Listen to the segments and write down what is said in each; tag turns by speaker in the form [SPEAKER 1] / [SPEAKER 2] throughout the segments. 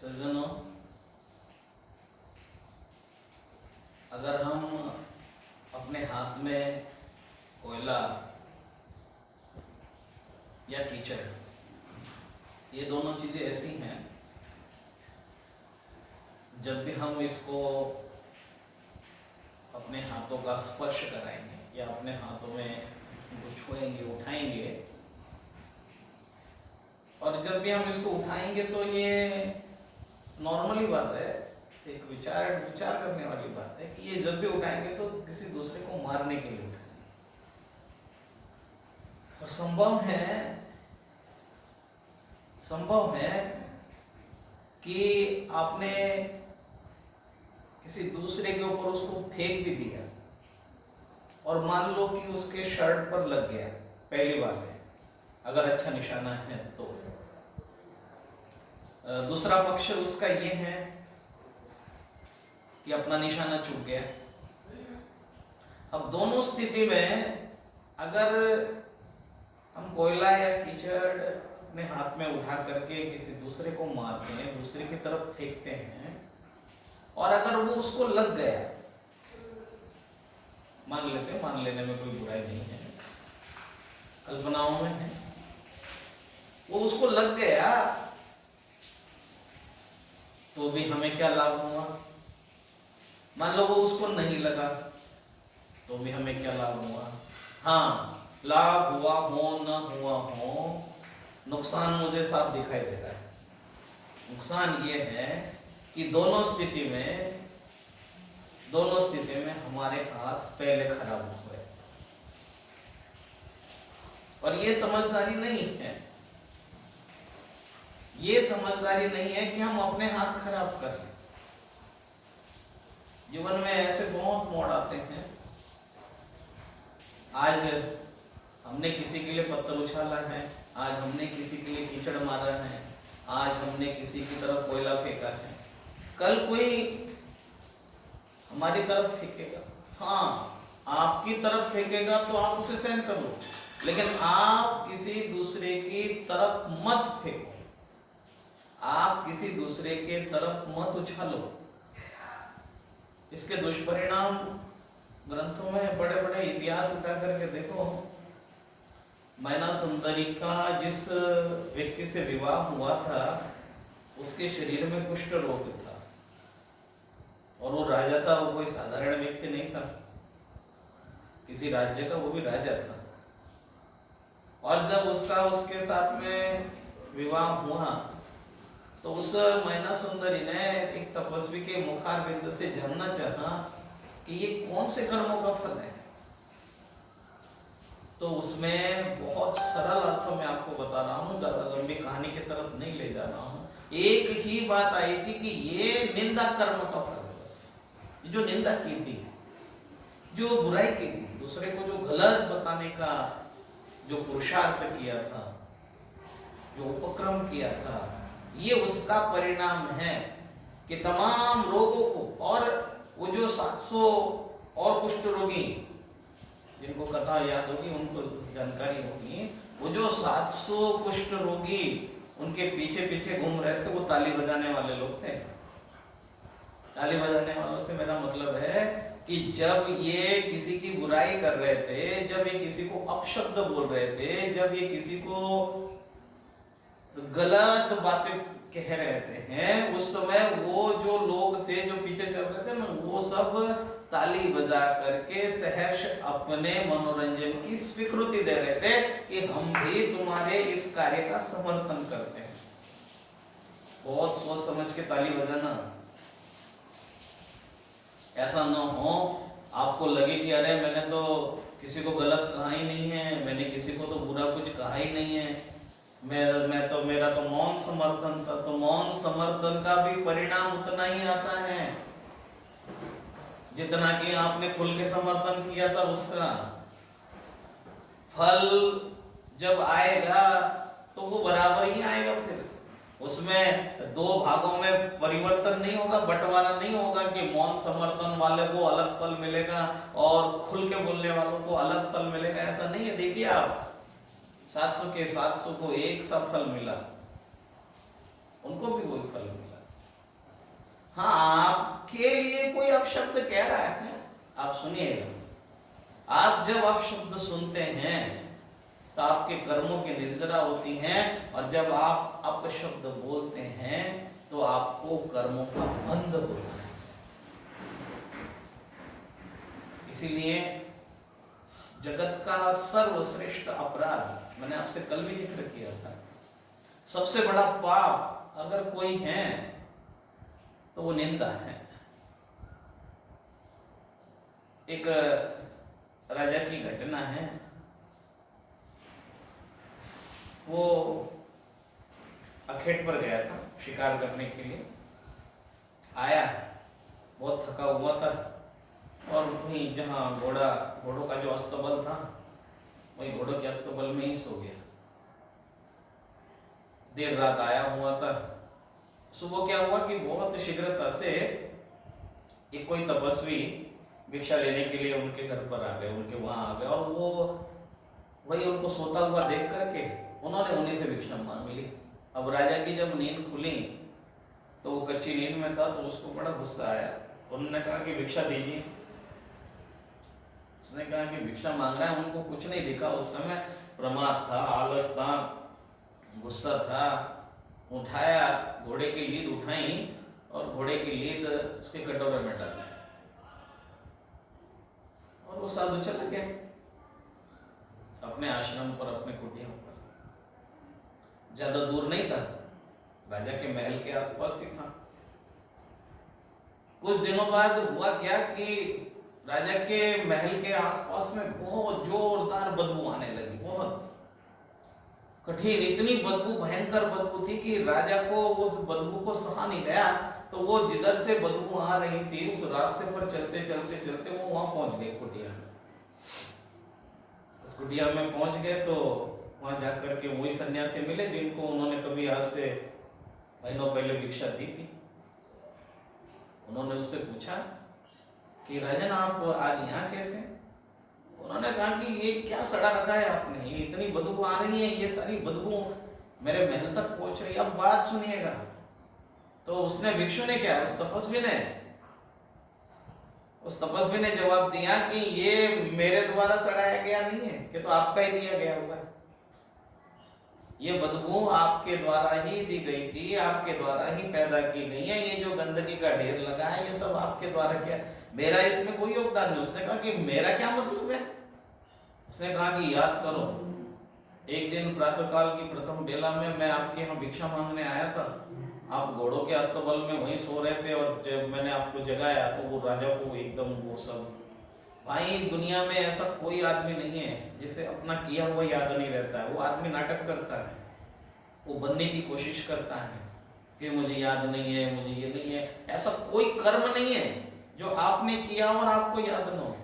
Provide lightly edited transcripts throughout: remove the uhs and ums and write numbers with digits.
[SPEAKER 1] सज्जनों, अगर हम अपने हाथ में कोयला या कीचड़, ये दोनों चीज़ें ऐसी हैं, जब भी हम इसको अपने हाथों का स्पर्श कराएंगे या अपने हाथों में इनको छुएंगे, उठाएंगे, और जब भी हम इसको उठाएंगे तो ये नॉर्मली बात है, एक विचार करने वाली बात है कि ये जब भी उठाएंगे तो किसी दूसरे को मारने के लिए उठाएंगे। और संभव है कि आपने किसी दूसरे के ऊपर उसको फेंक भी दिया और मान लो कि उसके शर्ट पर लग गया। पहली बात है, अगर अच्छा निशाना है तो। दूसरा पक्ष उसका ये है कि अपना निशाना चूक गया। अब दोनों स्थिति में अगर हम कोयला या कीचड़ अपने हाथ में उठा करके किसी दूसरे को मारते हैं, दूसरे की तरफ फेंकते हैं, और अगर वो उसको लग गया, मान लेने में कोई बुराई नहीं है, कल्पनाओं में है, वो उसको लग गया तो भी हमें क्या लाभ हुआ? मान लो वो उसको नहीं लगा तो भी हमें क्या लाभ हुआ? हाँ, लाभ हुआ हो न हुआ हो, नुकसान मुझे साफ दिखाई दे रहा है। नुकसान ये है कि दोनों स्थिति में हमारे हाथ पहले खराब हो गए। और ये समझदारी नहीं है कि हम अपने हाथ खराब कर लें। जीवन में ऐसे बहुत मोड़ आते हैं। आज हमने किसी के लिए पत्थर उछाला है, आज हमने किसी के लिए कीचड़ मारा है, आज हमने किसी की तरफ कोयला फेंका है, कल कोई हमारी तरफ फेंकेगा। हाँ, आपकी तरफ फेंकेगा तो आप उसे सहन कर लो, लेकिन आप किसी दूसरे की तरफ मत फेंको, आप किसी दूसरे के तरफ मत उछालो। इसके दुष्परिणाम ग्रंथों में बड़े बड़े इतिहास उठा करके देखो। मैना सुंदरी का जिस व्यक्ति से विवाह हुआ था, उसके शरीर में कुष्ठ रोग था, और वो राजा था, वो कोई साधारण व्यक्ति नहीं था, किसी राज्य का वो भी राजा था। और जब उसके साथ में विवाह हुआ तो उस मैना सुंदरी ने एक तपस्वी के मुखार बिंद से जानना चाहा कि ये कौन से कर्मों का फल है। तो उसमें बहुत सरल अर्थों में आपको बता रहा हूँ, ज्यादा लंबी कहानी की तरफ नहीं ले जा रहा हूँ। एक ही बात आई थी कि ये निंदा कर्म का फल है। बस जो निंदा की थी, जो बुराई की थी, दूसरे को जो गलत बताने का जो पुरुषार्थ किया था, जो उपक्रम किया था, ये उसका परिणाम है कि तमाम रोगों को, और वो जो 700 और कुष्ठ रोगी, जिनको कथा याद होगी उनको जानकारी होगी, वो जो 700 कुष्ठ रोगी उनके पीछे पीछे घूम रहे थे, वो ताली बजाने वाले लोग थे। ताली बजाने वालों से मेरा मतलब है कि जब ये किसी की बुराई कर रहे थे, जब ये किसी को अपशब्द बोल रहे थे, जब ये किसी को गलत बातें कह रहे थे, उस समय वो जो लोग थे जो पीछे चल रहे थे ना, वो सब ताली बजा करके सहर्ष अपने मनोरंजन की स्वीकृति दे रहे थे कि हम भी तुम्हारे इस कार्य का समर्थन करते हैं। बहुत सोच समझ के ताली बजाना, ऐसा न हो आपको लगे कि अरे मैंने तो किसी को गलत कहा ही नहीं है, मैंने किसी को तो बुरा कुछ कहा ही नहीं है, मेरा तो मौन समर्थन था। तो मौन समर्थन का भी परिणाम उतना ही आता है जितना कि आपने खुल के समर्थन किया था। उसका फल जब आएगा तो वो बराबर ही आएगा। फिर उसमें दो भागों में परिवर्तन नहीं होगा, बंटवारा नहीं होगा कि मौन समर्थन वाले को अलग फल मिलेगा और खुल के बोलने वालों को अलग फल मिलेगा। ऐसा नहीं है। देखिए आप, 700 के 700 को एक सा फल मिला, उनको भी वही फल मिला। शब्द कह रहा है, आप सुनिएगा। आप जब आप शब्द सुनते हैं तो आपके कर्मों की निर्जरा होती हैं, और जब आप अपशब्द बोलते हैं तो आपको कर्मों का बंध होता है। इसीलिए जगत का सर्वश्रेष्ठ अपराध, मैंने आपसे कल भी जिक्र किया था, सबसे बड़ा पाप अगर कोई है तो वो निंदा है। एक राजा की घटना है, वो अखेट पर गया था शिकार करने के लिए, आया बहुत थका हुआ था, और वहीं जहाँ घोड़ों का जो अस्तबल था, वही घोड़ों के अस्तबल में ही सो गया। देर रात आया हुआ था। सुबह क्या हुआ कि बहुत शीघ्रता से एक कोई तपस्वी भिक्षा लेने के लिए उनके घर पर आ गए, उनके वहां आ गए, और वो वही उनको सोता हुआ देख करके उन्होंने उन्हीं से भिक्षा मांग ली। अब राजा की जब नींद खुली तो वो कच्ची नींद में था, तो उसको बड़ा गुस्सा आया। उन्होंने कहा कि भिक्षा दीजिए। उसने कहा कि भिक्षा मांग रहा है, उनको कुछ नहीं दिखा उस समय, प्रमाद था, आलस था, गुस्सा था। उठाया, घोड़े की लीद उठाई और घोड़े की लीद उसके कटोरे में डाली, और वो साधु चला गया अपने आश्रम पर, अपने कुटिया पर। ज्यादा दूर नहीं था, राजा के महल के आसपास ही था। कुछ दिनों बाद हुआ क्या कि राजा के महल के आसपास में बहुत जोरदार बदबू आने लगी, बहुत कठिन, इतनी बदबू, भयंकर बदबू थी कि राजा को उस बदबू को सहा नहीं गया। तो वो जिधर से बदबू आ रही थी उस रास्ते पर चलते चलते चलते वो वहां पहुंच गए कुटिया में। उस कुटिया में पहुंच गए तो वहां जाकर के वही सन्यासी मिले जिनको उन्होंने कभी आज से महीनों पहले भिक्षा दी थी। उन्होंने उससे पूछा कि राजन आप आज यहाँ कैसे? उन्होंने कहा कि ये क्या सड़ा रखा है आपने, ये इतनी बदबू आ रही है, ये सारी बदबू मेरे महल तक पहुंच रही है। अब बात सुनिएगा। तो उसने, भिक्षु ने क्या, उस तपस्वी ने जवाब दिया कि ये मेरे द्वारा सड़ाया गया नहीं है, ये तो आपका ही दिया गया हुआ है। ये बदबू आपके द्वारा ही दी गई थी, आपके द्वारा ही पैदा की गई है। ये जो गंदगी का ढेर लगा है ये सब आपके द्वारा किया, मेरा इसमें कोई योगदान नहीं। उसने कहा कि मेरा क्या मतलब है? उसने कहा कि याद करो, एक दिन प्रातःकाल की प्रथम बेला में मैं आपके यहाँ भिक्षा मांगने आया था, आप घोड़ों के अस्तबल में वहीं सो रहे थे, और जब मैंने आपको जगाया तो वो राजा को एकदम वो सब, भाई दुनिया में ऐसा कोई आदमी नहीं है जिसे अपना किया हुआ याद नहीं रहता है। वो आदमी नाटक करता है, वो बनने की कोशिश करता है कि मुझे याद नहीं है, मुझे ये नहीं है। ऐसा कोई कर्म नहीं है जो आपने किया और आपको याद न हो।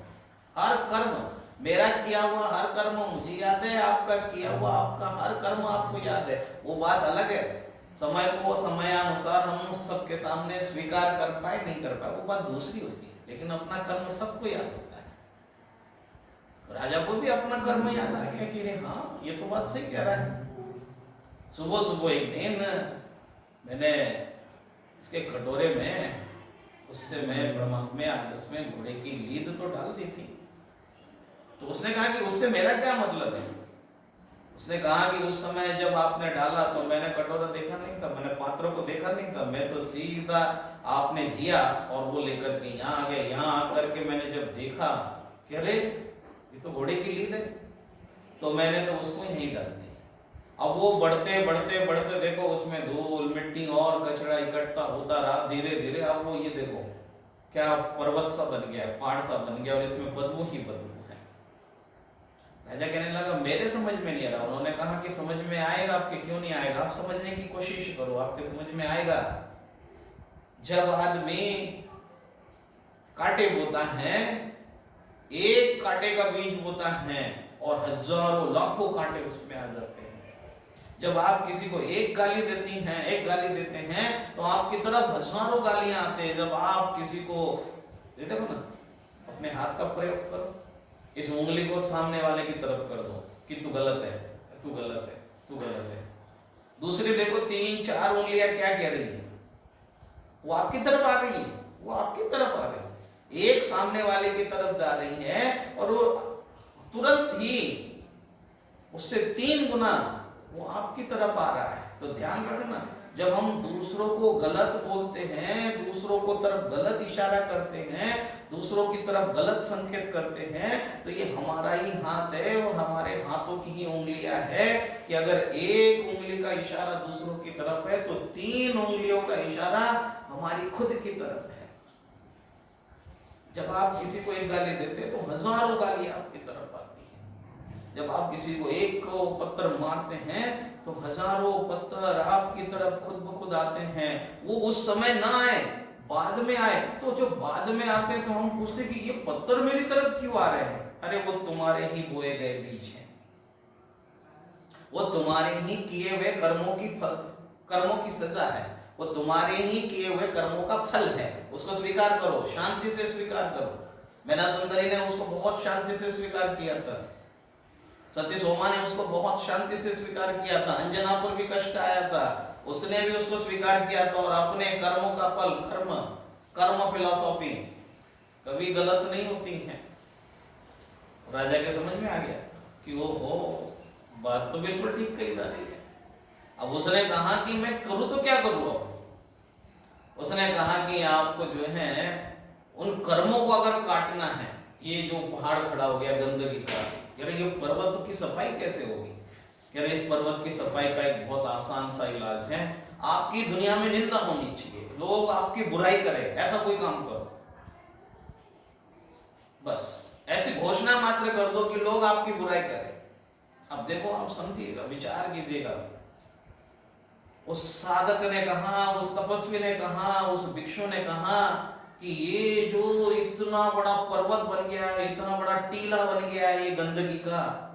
[SPEAKER 1] हर कर्म, मेरा किया हुआ हर कर्म मुझे याद है, आपका किया हुआ आपका हर कर्म आपको याद है। वो बात अलग है, समय को समयानुसार हम सबके सामने स्वीकार कर पाए नहीं कर पाए, वो बात दूसरी होती है। लेकिन अपना कर्म सबको याद होता है। राजा को भी अपना कर्म याद आ गया कि हाँ ये तो बात सही कह रहा है। सुबह सुबह एक दिन मैंने इसके कटोरे में, उससे मैं ब्रह्मात्म में आलस में घोड़े की लीद तो डाल दी थी। तो उसने कहा कि उससे मेरा क्या मतलब है? उसने कहा कि उस समय जब आपने डाला तो मैंने कटोरा देखा नहीं था, मैंने पात्रों को देखा नहीं था, मैं तो सीधा आपने दिया और वो लेकर के यहाँ आ गए। यहाँ आकर के मैंने जब देखा कि अरे ये तो घोड़े की लीद है, तो मैंने तो उसको यहीं डाल दी। अब वो बढ़ते बढ़ते बढ़ते देखो उसमें धूल मिट्टी और कचरा इकट्ठा होता रहा धीरे धीरे। अब वो ये देखो क्या पर्वत सा बन गया, पहाड़ सा बन गया, और इसमें बदबू ही बदबू है। राजा कहने लगा मेरे समझ में नहीं आ रहा। उन्होंने कहा कि समझ में आएगा आपके, क्यों नहीं आएगा, आप समझने की कोशिश करो, आपके समझ में आएगा। जब आदमी कांटे बोता है, एक कांटे का बीज बोता है और हजारों लाखों कांटे उसमें आ जाते हैं। जब आप किसी को एक गाली देते हैं तो आपकी तरफ हजारों गालियां आते हैं। जब आप किसी को, देखो ना, अपने हाथ का प्रयोग करो, इस उंगली को सामने वाले की तरफ कर दो कि तू गलत है, तू गलत है, तू गलत है। दूसरी देखो 3-4 उंगलियां क्या कह रही है, वो आपकी तरफ आ रही है, वो आपकी तरफ आ रही है। एक सामने वाले की तरफ जा रही है और वो तुरंत ही उससे 3 गुना वो आपकी तरफ आ रहा है। तो ध्यान रखना, जब हम दूसरों को गलत बोलते हैं, दूसरों को तरफ गलत इशारा करते हैं, दूसरों की तरफ गलत संकेत करते हैं, तो ये हमारा ही हाथ है और हमारे हाथों की ही उंगलियां है कि अगर एक उंगली का इशारा दूसरों की तरफ है तो 3 उंगलियों का इशारा हमारी खुद की तरफ है। जब आप किसी को एक गाली देते हैं तो हजारों गाली आपकी तरफ आती है। जब आप किसी को एक को पत्थर मारते हैं तो हजारों पत्थर आपकी तरफ खुद ब खुद आते हैं। वो उस समय ना आए, बाद में आए, तो जो बाद में आते हैं तो हम पूछते कि ये पत्थर मेरी तरफ क्यों आ रहे हैं? अरे वो तुम्हारे ही बोए गए बीज हैं, वो तुम्हारे ही किए हुए कर्मों की सजा है, वो तुम्हारे ही किए हुए कर्मों का फल है। उसको स्वीकार करो, शांति से स्वीकार करो। मैना सुंदरी ने उसको बहुत शांति से स्वीकार किया था, सती सोमा ने उसको बहुत शांति से स्वीकार किया था, अंजना पर भी कष्ट आया था, उसने भी उसको स्वीकार किया था। और अपने कर्मों का फल, कर्म फिलॉसफी कभी गलत नहीं होती है। राजा के समझ में आ गया कि वो हो बात तो बिल्कुल ठीक कही जा रही है। अब उसने कहा कि मैं करूं तो क्या करूं? अब उसने कहा कि आपको जो है उन कर्मों को अगर काटना है, ये जो पहाड़ खड़ा हो गया गंदगी का, ये पर्वत की सफाई कैसे होगी? इस पर्वत की सफाई का एक बहुत आसान सा इलाज है, आपकी दुनिया में निंदा होनी चाहिए, लोग आपकी बुराई करें, ऐसा कोई काम करो। बस ऐसी घोषणा मात्र कर दो कि लोग आपकी बुराई करें। अब देखो, आप समझिएगा, विचार कीजिएगा। उस साधक ने कहा, उस तपस्वी ने कहा, उस भिक्षु ने कहा कि ये जो इतना बड़ा पर्वत बन गया है, इतना बड़ा टीला बन गया है ये गंदगी का,